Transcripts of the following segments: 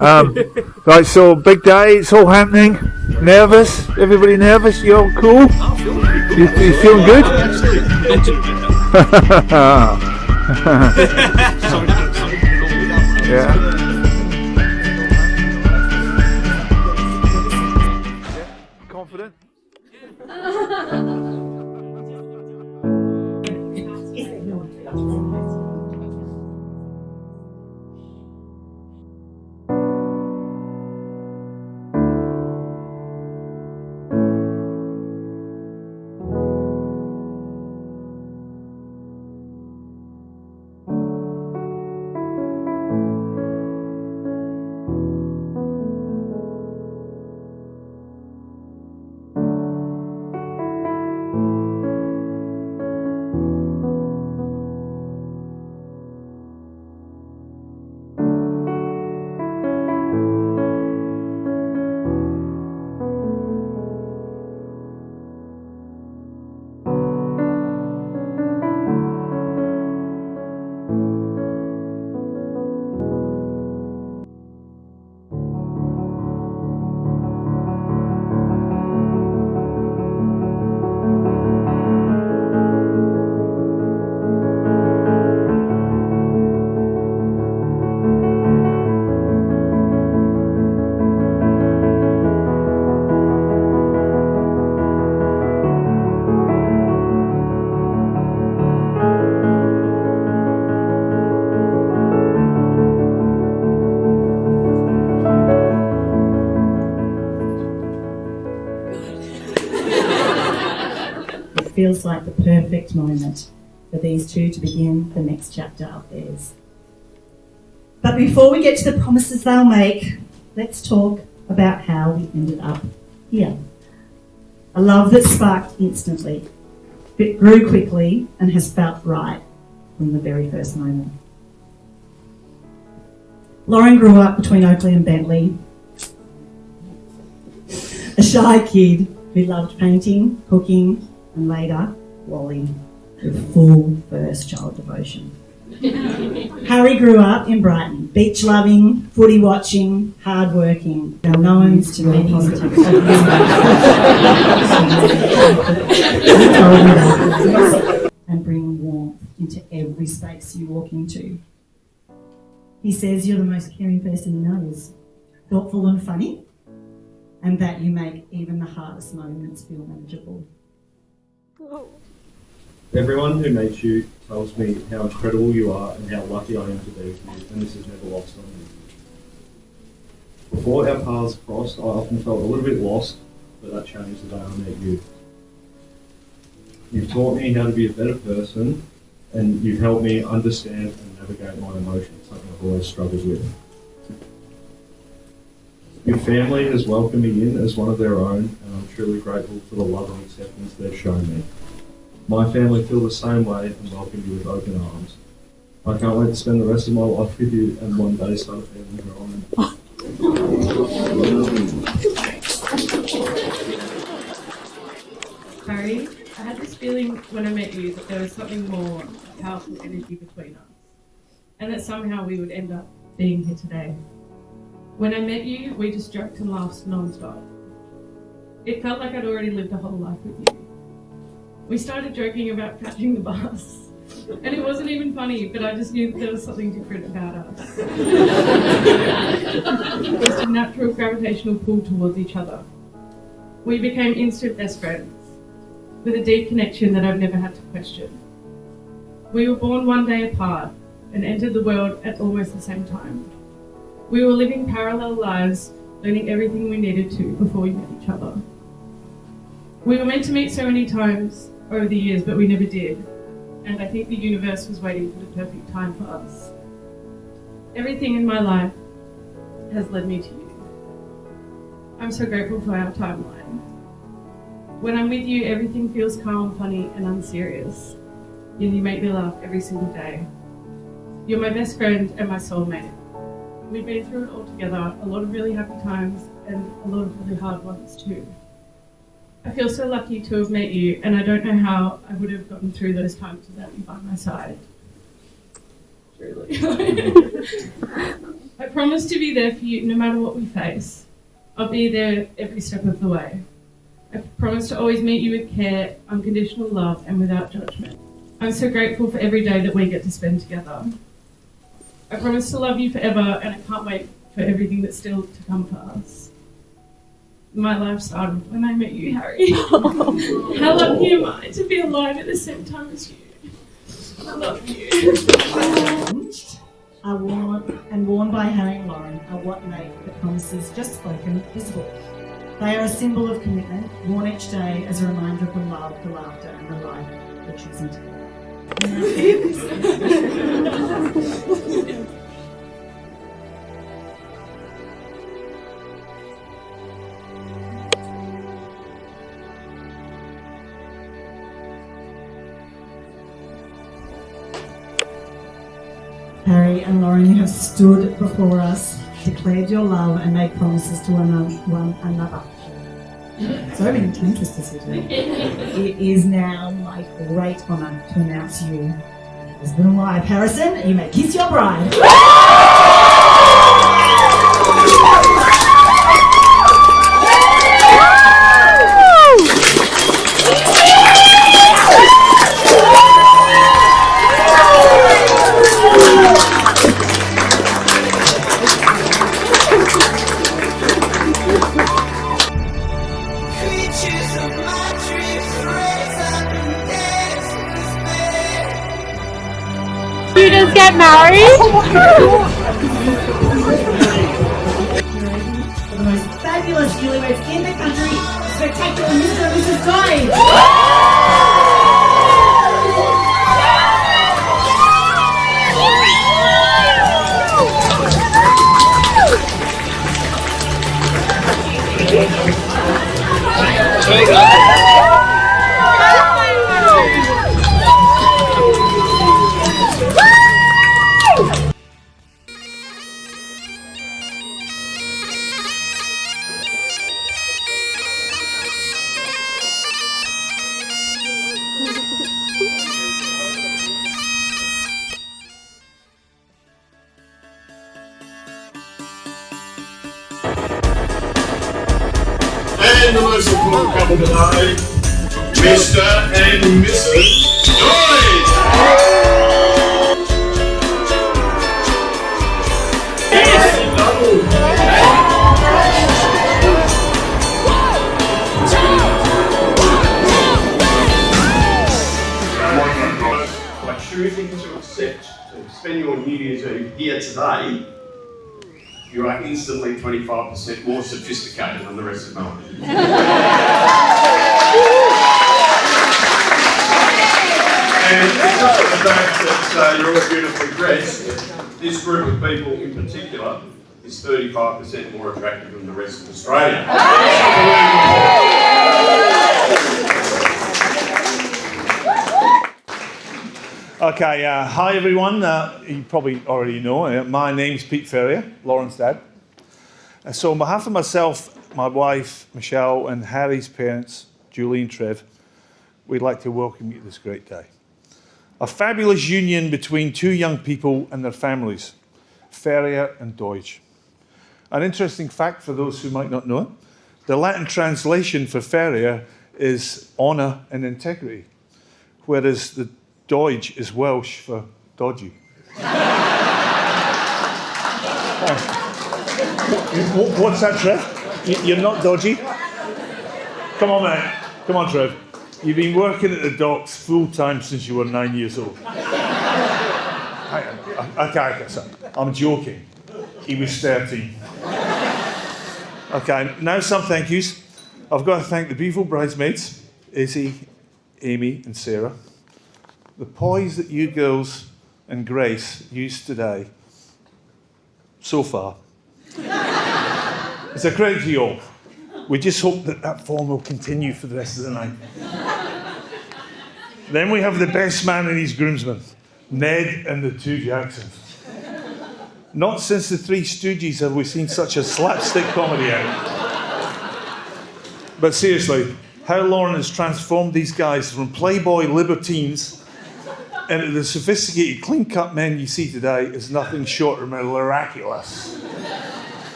Right, so big day, it's all happening. Nervous? Everybody nervous? You all cool? You feeling good? Yeah. Confident? Feels like the perfect moment for these two to begin the next chapter of theirs. But before we get to the promises they'll make, let's talk about how we ended up here. A love that sparked instantly, it grew quickly and has felt right from the very first moment. Lauren grew up between Oakley and Bentley, a shy kid who loved painting, cooking, and later, Wally, with full first child devotion. Harry grew up in Brighton, beach-loving, footy-watching, hard-working, known to many positives. And bring warmth into every space you walk into. He says you're the most caring person he knows, thoughtful and funny, and that you make even the hardest moments feel manageable. Everyone who meets you tells me how incredible you are and how lucky I am to be with you, and this is never lost on me. Before our paths crossed, I often felt a little bit lost, but that changed the day I met you. You've taught me how to be a better person, and you've helped me understand and navigate my emotions, something I've always struggled with. Your family has welcomed me in as one of their own, and I'm truly grateful for the love and acceptance they've shown me. My family feel the same way and welcome you with open arms. I can't wait to spend the rest of my life with you and one day start a family here on. Harry, I had this feeling when I met you that there was something more powerful energy between us, and that somehow we would end up being here today. When I met you, we just joked and laughed non-stop. It felt like I'd already lived a whole life with you. We started joking about catching the bus, and it wasn't even funny, but I just knew that there was something different about us. Just a natural gravitational pull towards each other. We became instant best friends, with a deep connection that I've never had to question. We were born one day apart and entered the world at almost the same time. We were living parallel lives, learning everything we needed to before we met each other. We were meant to meet so many times over the years, but we never did. And I think the universe was waiting for the perfect time for us. Everything in my life has led me to you. I'm so grateful for our timeline. When I'm with you, everything feels calm, funny, and unserious. And you make me laugh every single day. You're my best friend and my soulmate. We've been through it all together, a lot of really happy times and a lot of really hard ones too. I feel so lucky to have met you, and I don't know how I would have gotten through those times without you by my side. Truly. I promise to be there for you no matter what we face. I'll be there every step of the way. I promise to always meet you with care, unconditional love, and without judgment. I'm so grateful for every day that we get to spend together. I promise to love you forever, and I can't wait for everything that's still to come for us. My life started when I met you, Harry. How lucky am I to be alive at the same time as you? I love you. Are worn by Harry and Lauren are what make the promises just spoken visible. They are a symbol of commitment, worn each day as a reminder of the love, the laughter, and the life they're choosing to live. Harry and Lauren, you have stood before us, declared your love, and made promises to one another. So many tongue twisters here today. It is now my great honour to announce you as husband and wife. Harrison, you may kiss your bride. You just get married? The most fabulous newlyweds in the country, spectacular Mr. and Mrs. Doyle. And the most important couple today, Mr. and Mrs. Doyle. By choosing to accept to spend your New Year's Eve here today, you are instantly 25% more sophisticated than the rest of Melbourne. And because of the fact that you're all beautifully dressed, this group of people in particular is 35% more attractive than the rest of Australia. Okay, hi everyone. You probably already know, my name's Pete Ferrier, Lauren's dad. So on behalf of myself, my wife, Michelle, and Harry's parents, Julie and Trev, we'd like to welcome you to this great day. A fabulous union between two young people and their families, Ferrier and Deutsch. An interesting fact for those who might not know it, the Latin translation for Ferrier is honour and integrity, whereas the Deutsch is Welsh for dodgy. What's that, Trev? You're not dodgy? Come on, mate. Come on, Trev. You've been working at the docks full-time since you were 9 years old. Okay, so I'm joking. He was 13. Okay, now some thank yous. I've got to thank the beautiful bridesmaids, Izzy, Amy, and Sarah. The poise that you girls and Grace used today, so far, it's a credit to you all. We just hope that that form will continue for the rest of the night. Then we have the best man and his groomsmen, Ned and the two Jacksons. Not since the Three Stooges have we seen such a slapstick comedy out. But seriously, how Lauren has transformed these guys from playboy libertines And the sophisticated, clean-cut men you see today is nothing short of miraculous.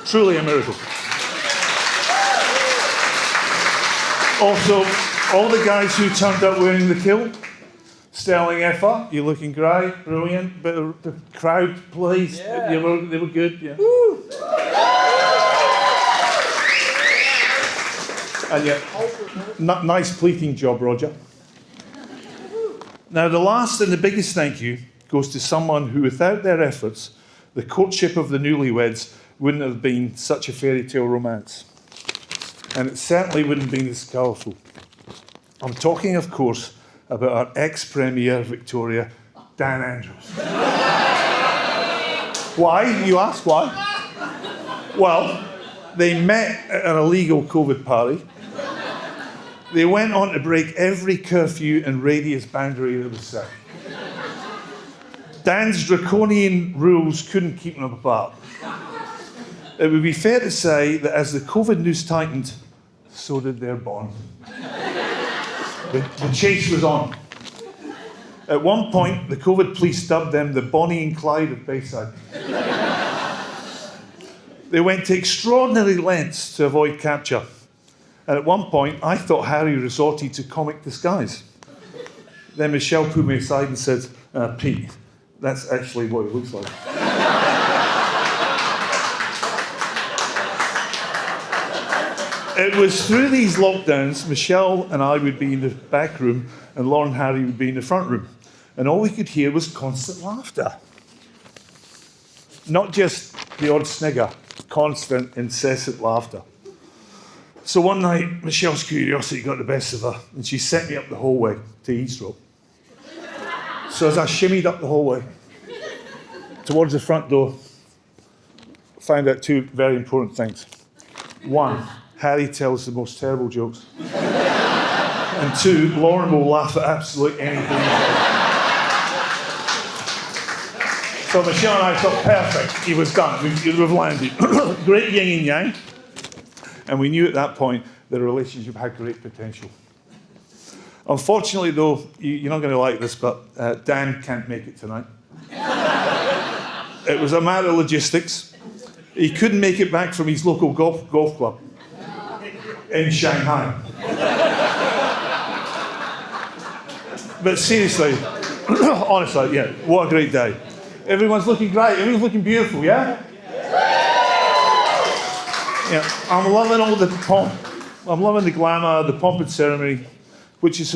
Truly a miracle. Also, all the guys who turned up wearing the kilt, sterling effort. You're looking great, brilliant. But the crowd, please, they were good. Yeah. And yeah, nice pleating job, Roger. Now, the last and the biggest thank you goes to someone who, without their efforts, the courtship of the newlyweds wouldn't have been such a fairy tale romance. And it certainly wouldn't have been this colourful. I'm talking, of course, about our ex-Premier Victoria, Dan Andrews. Why? You ask why? Well, they met at an illegal COVID party. They went on to break every curfew and radius boundary that was set. Dan's draconian rules couldn't keep them apart. It would be fair to say that as the COVID news tightened, so did their bond. The chase was on. At one point, the COVID police dubbed them the Bonnie and Clyde of Bayside. They went to extraordinary lengths to avoid capture. And at one point, I thought Harry resorted to comic disguise. Then Michelle put me aside and said, Pete, that's actually what it looks like. It was through these lockdowns, Michelle and I would be in the back room and Lauren and Harry would be in the front room. And all we could hear was constant laughter. Not just the odd snigger, constant, incessant laughter. So one night, Michelle's curiosity got the best of her, and she sent me up the hallway to eavesdrop. So as I shimmied up the hallway towards the front door, I found out two very important things. One, Harry tells the most terrible jokes. And two, Lauren will laugh at absolutely anything. So Michelle and I thought, perfect, it was done, we've landed. Great yin and yang. And we knew at that point that the relationship had great potential. Unfortunately, though, you're not going to like this, but Dan can't make it tonight. It was a matter of logistics. He couldn't make it back from his local golf club in Shanghai. But seriously, honestly, yeah, what a great day. Everyone's looking great. Everyone's looking beautiful, yeah? Yeah, I'm loving all the pomp. I'm loving the glamour, the pomp and ceremony, which is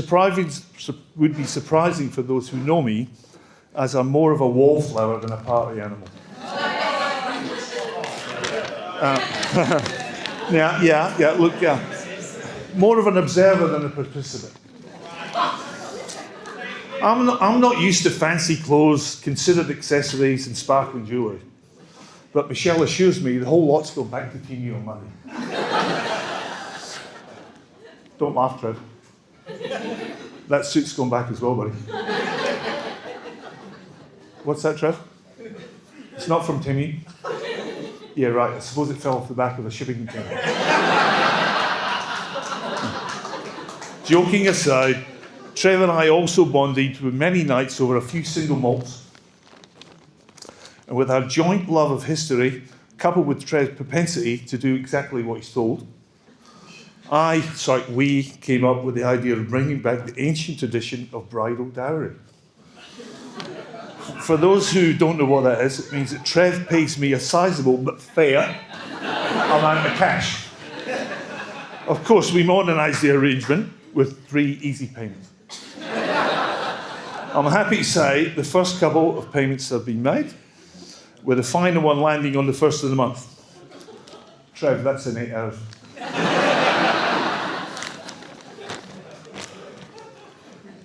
would be surprising for those who know me, as I'm more of a wallflower than a party animal. Yeah. More of an observer than a participant. I'm not used to fancy clothes, considered accessories, and sparkling jewellery. But Michelle assures me the whole lot's going back to Teenie on Monday. Don't laugh, Trev. That suit's gone back as well, buddy. What's that, Trev? It's not from Timmy. Yeah, right. I suppose it fell off the back of a shipping container. Joking aside, Trev and I also bonded with many nights over a few single malts. And with our joint love of history, coupled with Trev's propensity to do exactly what he's told, we came up with the idea of bringing back the ancient tradition of bridal dowry. For those who don't know what that is, it means that Trev pays me a sizable but fair amount of cash. Of course, we modernised the arrangement with 3 easy payments. I'm happy to say the first couple of payments have been made, with the final one landing on the 1st of the month. Trev, that's an 8 hours.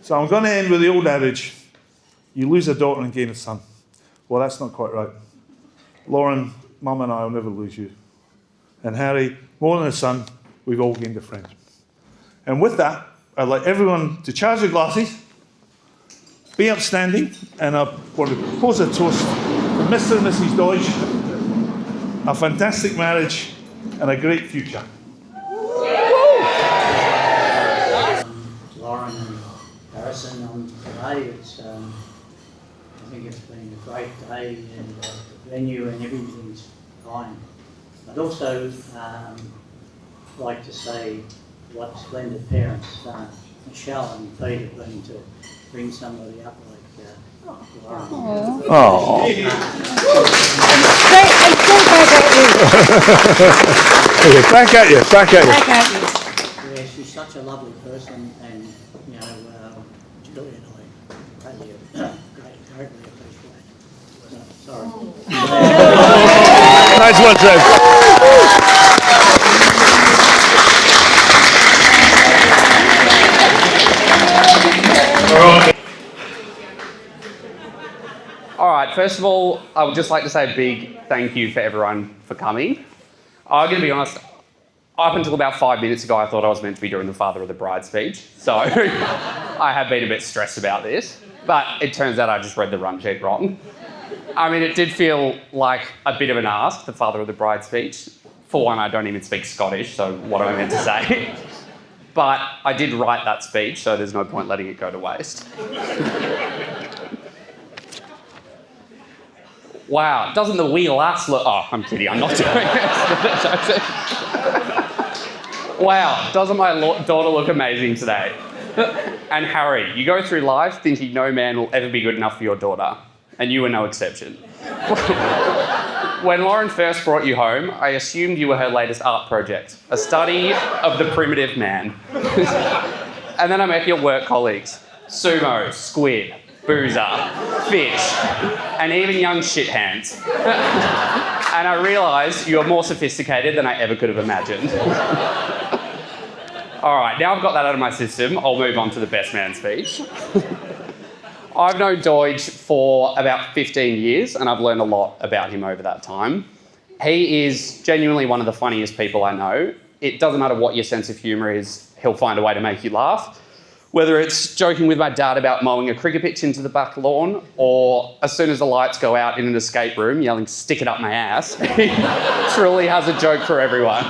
So I'm going to end with the old adage, you lose a daughter and gain a son. Well, that's not quite right. Lauren, Mum and I will never lose you. And Harry, more than a son, we've all gained a friend. And with that, I'd like everyone to charge their glasses, be upstanding, and I want to propose a toast to Mr. and Mrs. Deutsch, a fantastic marriage and a great future. Lauren and Harrison on today, it's think it's been a great day, and the venue and everything's fine. I'd also like to say what splendid parents Michelle and Pete have been to bring somebody up like Lauren. Oh. Back at you. Yeah, she's such a lovely person, and you know, Julie and I greatly appreciate it. Sorry. Nice one, Ted. All right, first of all, I would just like to say a big thank you for everyone for coming. I'm going to be honest, up until about 5 minutes ago, I thought I was meant to be doing the father of the bride speech. So I have been a bit stressed about this, but it turns out I just read the run sheet wrong. I mean, it did feel like a bit of an ask, the father of the bride speech. For one, I don't even speak Scottish, so what am I meant to say? But I did write that speech, so there's no point letting it go to waste. Wow, doesn't the wee lass look... Oh, I'm kidding, I'm not doing it. Wow, doesn't my daughter look amazing today? And Harry, you go through life thinking no man will ever be good enough for your daughter, and you were no exception. When Lauren first brought you home, I assumed you were her latest art project, a study of the primitive man. And then I met your work colleagues, sumo, squid, boozer, fish, and even young shit hands. And I realised you are more sophisticated than I ever could have imagined. All right, now I've got that out of my system, I'll move on to the best man speech. I've known Doidge for about 15 years, and I've learned a lot about him over that time. He is genuinely one of the funniest people I know. It doesn't matter what your sense of humour is, he'll find a way to make you laugh. Whether it's joking with my dad about mowing a cricket pitch into the back lawn, or as soon as the lights go out in an escape room, yelling, "Stick it up my ass," he truly has a joke for everyone.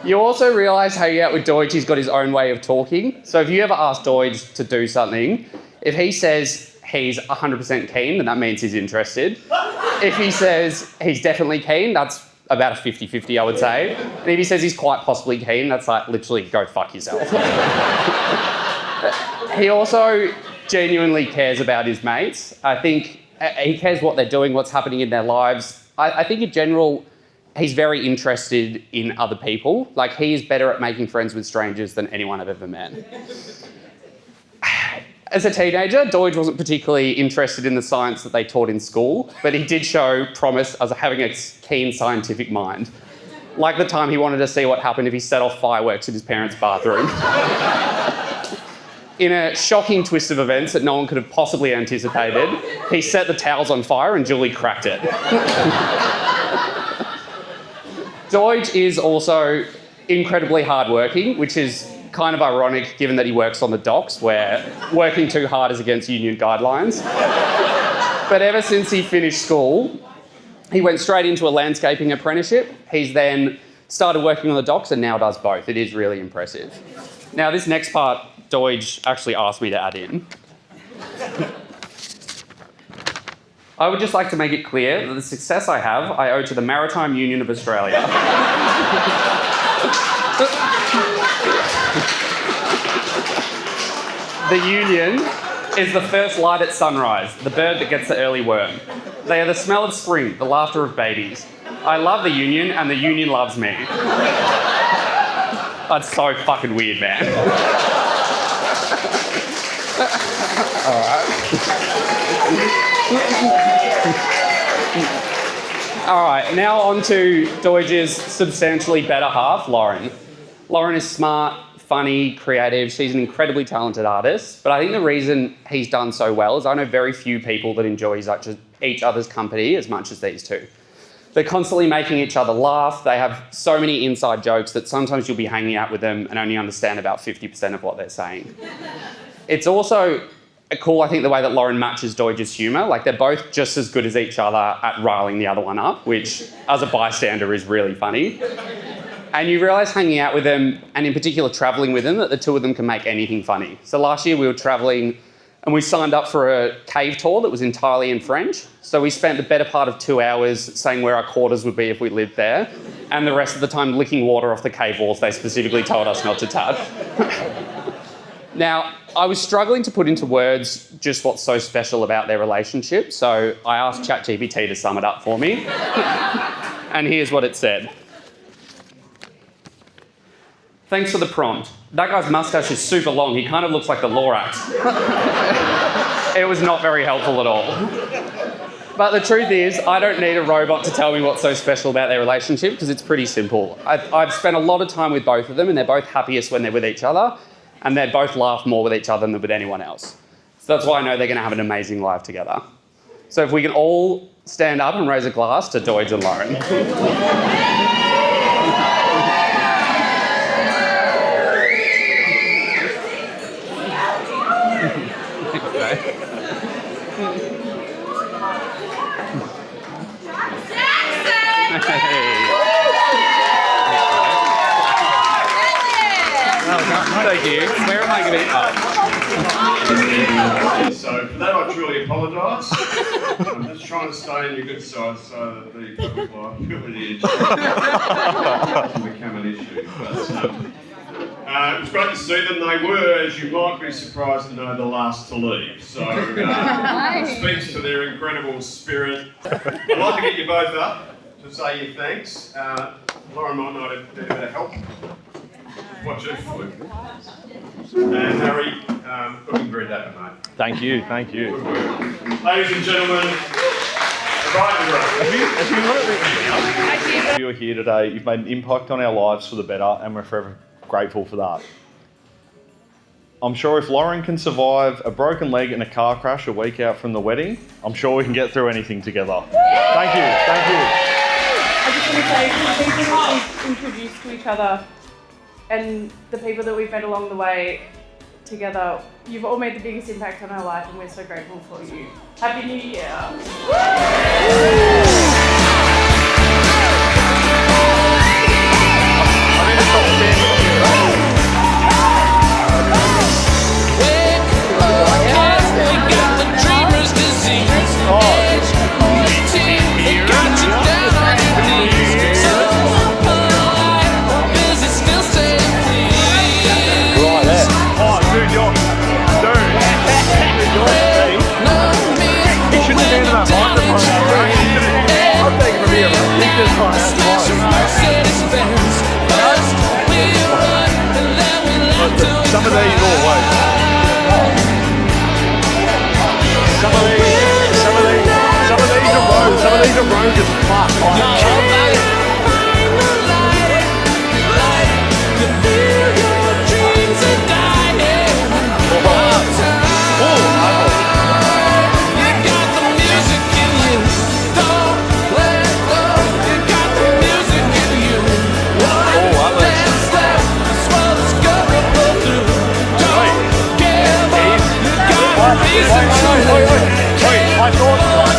You also realise hanging out with Doidge, he's got his own way of talking. So if you ever ask Doidge to do something, if he says he's 100% keen, then that means he's interested. If he says he's definitely keen, that's about a 50-50, I would say. And if he says he's quite possibly keen, that's like literally go fuck yourself. He also genuinely cares about his mates. I think he cares what they're doing, what's happening in their lives. I think in general, he's very interested in other people. Like, he is better at making friends with strangers than anyone I've ever met. As a teenager, Doidge wasn't particularly interested in the science that they taught in school, but he did show promise as having a keen scientific mind. Like the time he wanted to see what happened if he set off fireworks in his parents' bathroom. In a shocking twist of events that no one could have possibly anticipated, he set the towels on fire and Julie cracked it. Doidge is also incredibly hardworking, which is kind of ironic given that he works on the docks where working too hard is against union guidelines. But ever since he finished school, he went straight into a landscaping apprenticeship. He's then started working on the docks and now does both. It is really impressive. Now, this next part, Doidge actually asked me to add in. I would just like to make it clear that the success I have, I owe to the Maritime Union of Australia. The union is the first light at sunrise, the bird that gets the early worm. They are the smell of spring, the laughter of babies. I love the union and the union loves me. That's so fucking weird, man. All right, now on to Doidge's substantially better half, Lauren. Lauren is smart, funny, creative. She's an incredibly talented artist. But I think the reason he's done so well is I know very few people that enjoy each other's company as much as these two. They're constantly making each other laugh. They have so many inside jokes that sometimes you'll be hanging out with them and only understand about 50% of what they're saying. It's also cool, I think, the way that Lauren matches Doidge's humour. Like, they're both just as good as each other at riling the other one up, which, as a bystander, is really funny. And you realise hanging out with them, and in particular travelling with them, that the two of them can make anything funny. So last year we were travelling and we signed up for a cave tour that was entirely in French. So we spent the better part of 2 hours saying where our quarters would be if we lived there, and the rest of the time licking water off the cave walls they specifically told us not to touch. Now, I was struggling to put into words just what's so special about their relationship, so I asked ChatGPT to sum it up for me. And here's what it said. Thanks for the prompt. That guy's mustache is super long. He kind of looks like the Lorax. It was not very helpful at all. But the truth is, I don't need a robot to tell me what's so special about their relationship because it's pretty simple. I've spent a lot of time with both of them and they're both happiest when they're with each other and they both laugh more with each other than with anyone else. So that's why I know they're going to have an amazing life together. So if we can all stand up and raise a glass to Doidge and Lauren. Thank you. Where am I going to... So for that, I truly apologise. I'm just trying to stay on your good side so that the privilege doesn't become an issue. But, it was great to see them. They were, as you might be surprised to know, the last to leave. So it speaks to their incredible spirit. I'd like to get you both up to say your thanks. Lauren might not have been a bit of help. Watch it for you. And Harry, looking very dapper, mate. Thank you, thank you. Good work. Ladies and gentlemen, the bride and groom. If you're here today, you've made an impact on our lives for the better, and we're forever grateful for that. I'm sure if Lauren can survive a broken leg in a car crash a week out from the wedding, I'm sure we can get through anything together. Thank you, thank you. I just want to say, the people that we've introduced to each other and the people that we've met along the way together, you've all made the biggest impact on our life and we're so grateful for you. Happy New Year! Some of these all away. Some of these are rogue as fuck.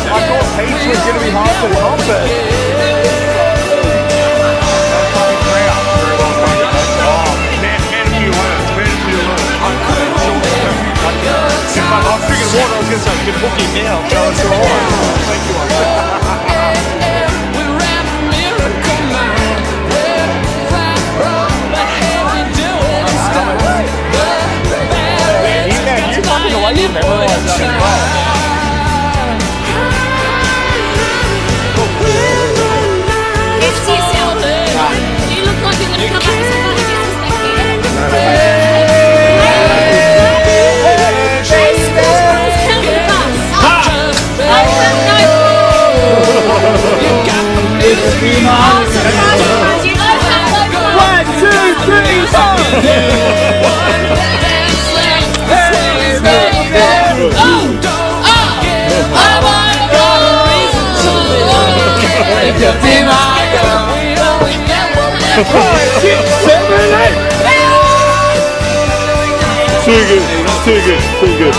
I thought Peach was going to be hard to comfort. I'm drinking water, I was going to say, you can book him now, so it's alright. Thank you. You fucking away from everyone like that as well. It's yourself. You look like you're going to come up with somebody else's Too good, too good, too good.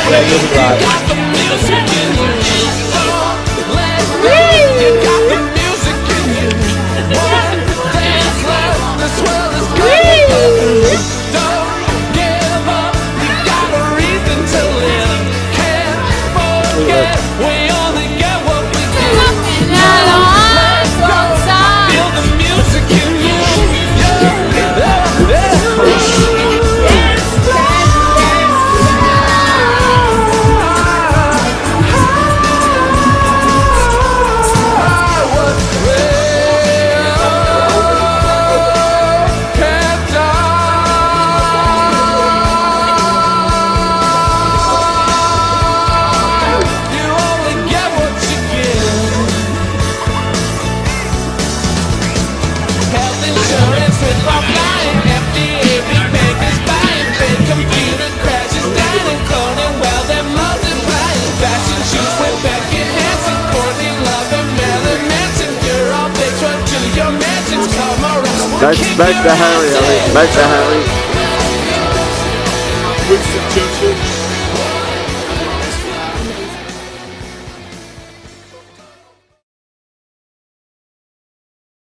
Yeah, you'll be right. Don't smoke the Harry, Ollie. Smoke the Harry.